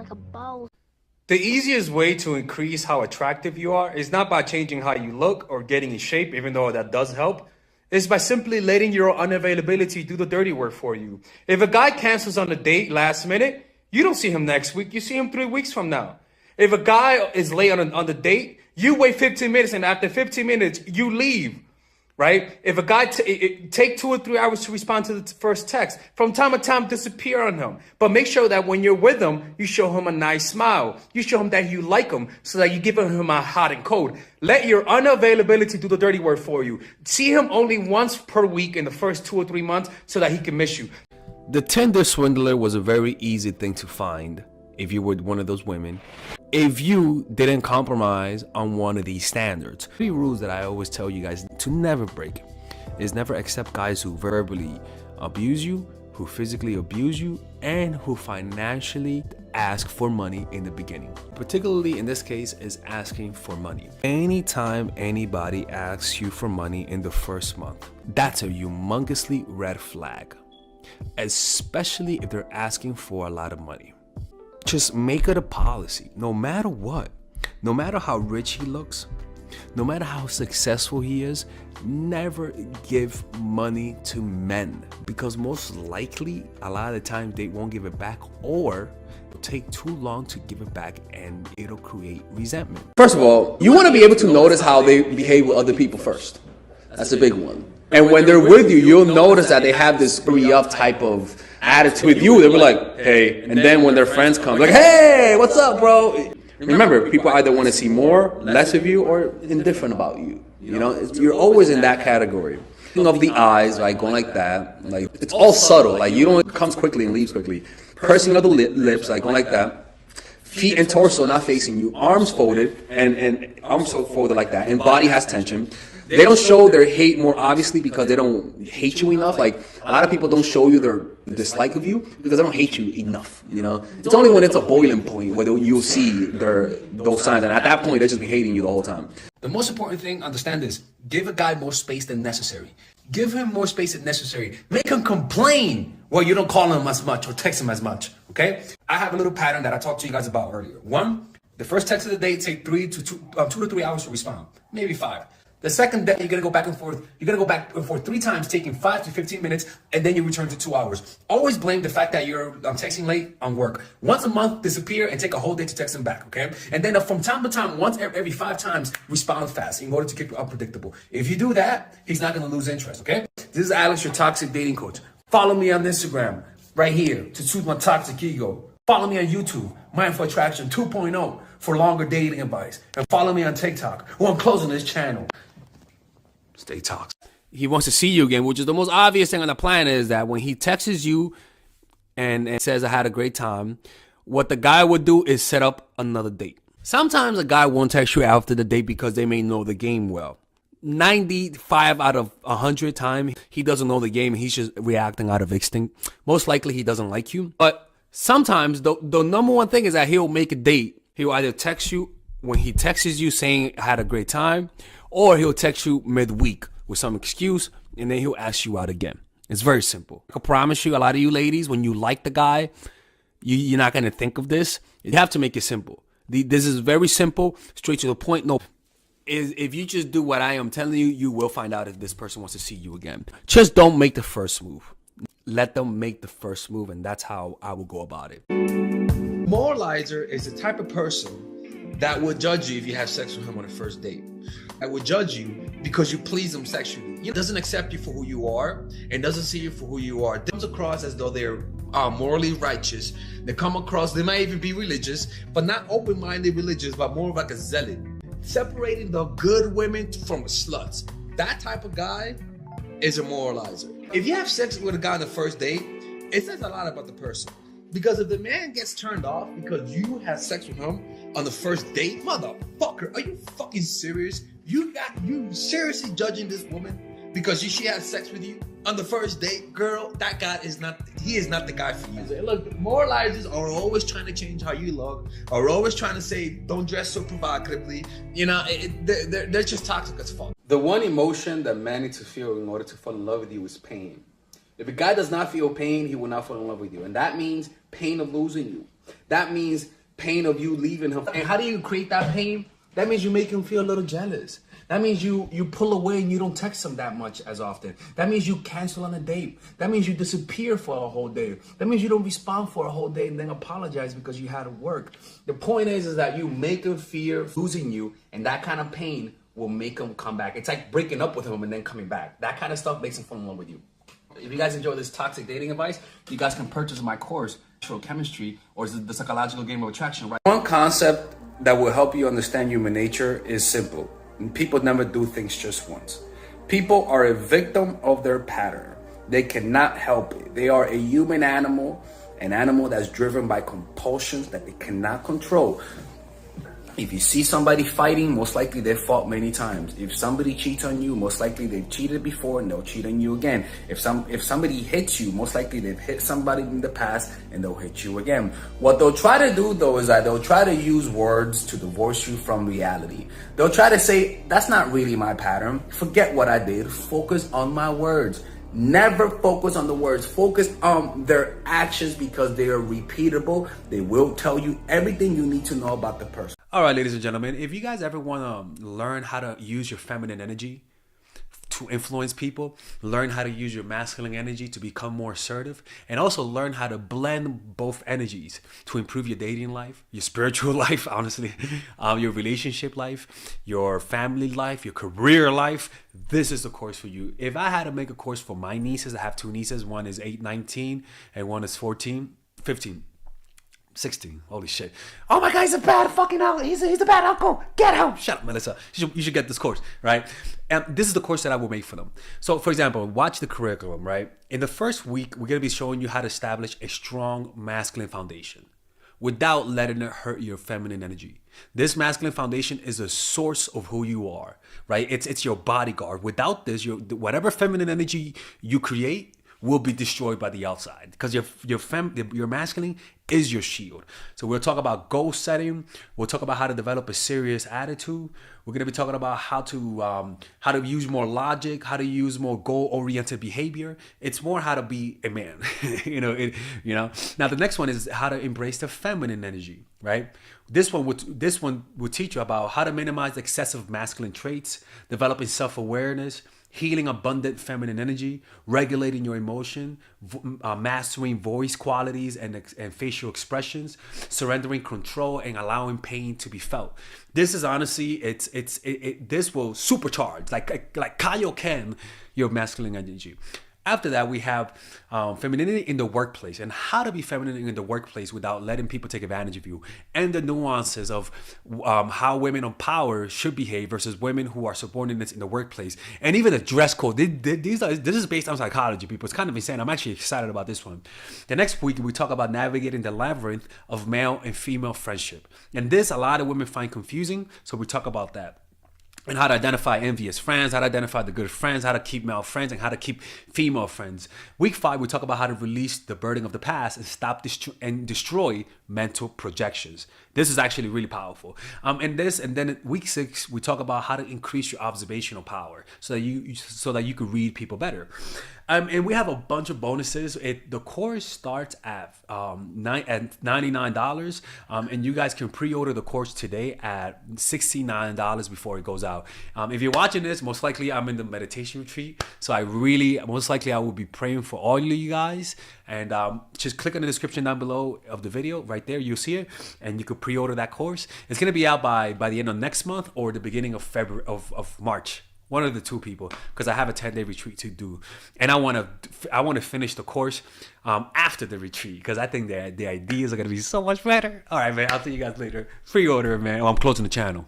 like a boss. The easiest way to increase how attractive you are is not by changing how you look or getting in shape, even though that does help. It's by simply letting your unavailability do the dirty work for you. If a guy cancels on a date last minute, you don't see him next week. You see him 3 weeks from now. If a guy is late on the date, you wait 15 minutes, and after 15 minutes, you leave. Right? If a guy take 2 or 3 hours to respond to the first text, from time to time disappear on him. But make sure that when you're with him, you show him a nice smile. You show him that you like him, so that you give him a hot and cold. Let your unavailability do the dirty work for you. See him only once per week in the first 2 or 3 months, so that he can miss you. The Tinder swindler was a very easy thing to find if you were one of those women, if you didn't compromise on one of these standards. 3 rules that I always tell you guys to never break is never accept guys who verbally abuse you, who physically abuse you, and who financially ask for money in the beginning. Particularly in this case is asking for money. Anytime anybody asks you for money in the first month, that's a humongously red flag, especially if they're asking for a lot of money. Just make it a policy, no matter what, no matter how rich he looks, no matter how successful he is, never give money to men, because most likely a lot of the time they won't give it back, or it'll take too long to give it back and it'll create resentment. First of all, you want to be able to notice how they behave with other people first. That's a big one. And when they're with you, you'll notice that they have this hurry-up type of attitude with you. They'll be like, hey. And then when their friends come, like, hey, what's up, bro? Remember, people either want to see more, less of you, or indifferent about you. You know, you're always in that category. Of the eyes, like going like that, like it's all subtle. Like you don't, it comes quickly and leaves quickly. Pursing of the lips, like going like that. Feet and torso not facing you, arms folded and arms folded like that, and body has tension. They don't show their hate more obviously because they don't hate you enough. Like a lot of people don't show you their dislike of you because they don't hate you enough. You know, it's only when it's a boiling point where you'll see those signs, and at that point they'll just be hating you the whole time. The most important thing, understand this: give a guy more space than necessary. Give him more space than necessary. Make him complain. Well, you don't call him as much or text him as much. Okay? I have a little pattern that I talked to you guys about earlier. 1, the first text of the day take 2 to 3 hours to respond, maybe 5. The second day, you're going to go back and forth. You're going to go back and forth 3 times, taking 5 to 15 minutes, and then you return to 2 hours. Always blame the fact that you're texting late on work. Once a month, disappear and take a whole day to text him back, okay? And then from time to time, once every 5 times, respond fast in order to keep it unpredictable. If you do that, he's not going to lose interest, okay? This is Alex, your toxic dating coach. Follow me on Instagram right here to soothe my toxic ego. Follow me on YouTube, Mindful Attraction 2.0 for longer dating advice. And follow me on TikTok, or I'm closing this channel. Stay toxic. He wants to see you again, which is the most obvious thing on the planet, is that when he texts you and says, I had a great time, what the guy would do is set up another date. Sometimes a guy won't text you after the date because they may know the game well. 95 out of 100 times, he doesn't know the game. He's just reacting out of instinct. Most likely, he doesn't like you. But sometimes, the number one thing is that he'll make a date. He'll either text you when he texts you saying, I had a great time, or he'll text you midweek with some excuse, and then he'll ask you out again. It's very simple. I promise you, a lot of you ladies, when you like the guy, you're not going to think of this. You have to make it simple. This is very simple, straight to the point. No, if you just do what I am telling you, you will find out if this person wants to see you again. Just don't make the first move. Let them make the first move, and that's how I will go about it. Moralizer is the type of person that would judge you if you have sex with him on the first date. That would judge you because you please him sexually. He doesn't accept you for who you are and doesn't see you for who you are. They comes across as though they're morally righteous. They come across, they might even be religious, but not open-minded religious, but more of like a zealot. Separating the good women from the sluts. That type of guy is a moralizer. If you have sex with a guy on the first date, it says a lot about the person. Because if the man gets turned off because you had sex with him on the first date, motherfucker, are you fucking serious? You seriously judging this woman because she had sex with you on the first date? Girl, that guy is not the guy for you. Look, moralizers are always trying to change how you look, are always trying to say, don't dress so provocatively. You know, they're just toxic as fuck. The one emotion that men need to feel in order to fall in love with you is pain. If a guy does not feel pain, he will not fall in love with you. And that means pain of losing you. That means pain of you leaving him. And how do you create that pain? That means you make him feel a little jealous. That means you pull away and you don't text him that much as often. That means you cancel on a date. That means you disappear for a whole day. That means you don't respond for a whole day and then apologize because you had to work. The point is that you make him fear losing you, and that kind of pain will make him come back. It's like breaking up with him and then coming back. That kind of stuff makes him fall in love with you. If you guys enjoy this toxic dating advice, you guys can purchase my course, Natural Chemistry, or the Psychological Game of Attraction. Right? One concept that will help you understand human nature is simple. People never do things just once. People are a victim of their pattern. They cannot help it. They are a human animal, an animal that's driven by compulsions that they cannot control. If you see somebody fighting, most likely they've fought many times. If somebody cheats on you, most likely they've cheated before and they'll cheat on you again. If somebody hits you, most likely they've hit somebody in the past and they'll hit you again. What they'll try to do though is that they'll try to use words to divorce you from reality. They'll try to say, that's not really my pattern. Forget what I did. Focus on my words. Never focus on the words. Focus on their actions because they are repeatable. They will tell you everything you need to know about the person. All right, ladies and gentlemen, if you guys ever want to learn how to use your feminine energy to influence people, learn how to use your masculine energy to become more assertive, and also learn how to blend both energies to improve your dating life, your spiritual life, honestly, your relationship life, your family life, your career life, this is the course for you. If I had to make a course for my nieces, I have two nieces, one is 19 and one is 15. 16. Holy shit. Oh my God, he's a bad fucking uncle. He's a bad uncle. Get him. Shut up, Melissa. You should get this course, right? And this is the course that I will make for them. So, for example, watch the curriculum, right? In the first week, we're going to be showing you how to establish a strong masculine foundation without letting it hurt your feminine energy. This masculine foundation is a source of who you are, right? It's your bodyguard. Without this, whatever feminine energy you create will be destroyed by the outside because your masculine is your shield. So we'll talk about goal setting. We'll talk about how to develop a serious attitude. We're gonna be talking about how to use more logic, how to use more goal-oriented behavior. It's more how to be a man, Now the next one is how to embrace the feminine energy, right? This one will teach you about how to minimize excessive masculine traits, developing self-awareness, healing abundant feminine energy, regulating your emotion, mastering voice qualities and facial expressions, surrendering control and allowing pain to be felt. This is honestly, this will supercharge, like Kaioken, your masculine energy. After that, we have femininity in the workplace and how to be feminine in the workplace without letting people take advantage of you, and the nuances of how women on power should behave versus women who are subordinates in the workplace, and even the dress code. This is based on psychology, people. It's kind of insane. I'm actually excited about this one. The next week, we talk about navigating the labyrinth of male and female friendship. And this, a lot of women find confusing, so we talk about that. And how to identify envious friends, how to identify the good friends, how to keep male friends, and how to keep female friends. Week 5, we talk about how to release the burden of the past and stop and destroy mental projections. This is actually really powerful. And then week 6, we talk about how to increase your observational power so that you could read people better. And we have a bunch of bonuses. The course starts at $99, and you guys can pre-order the course today at $69 before it goes out. If you're watching this, most likely I'm in the meditation retreat, so most likely I will be praying for all of you guys. And just click on the description down below of the video. Right there, you'll see it, and you could pre-order that course. It's gonna be out by the end of next month or the beginning of February of March. One of the two, people, because I have a 10-day retreat to do, and I want to finish the course after the retreat because I think the ideas are gonna be so much better. All right, man. I'll see you guys later. Pre-order, man. I'm closing the channel.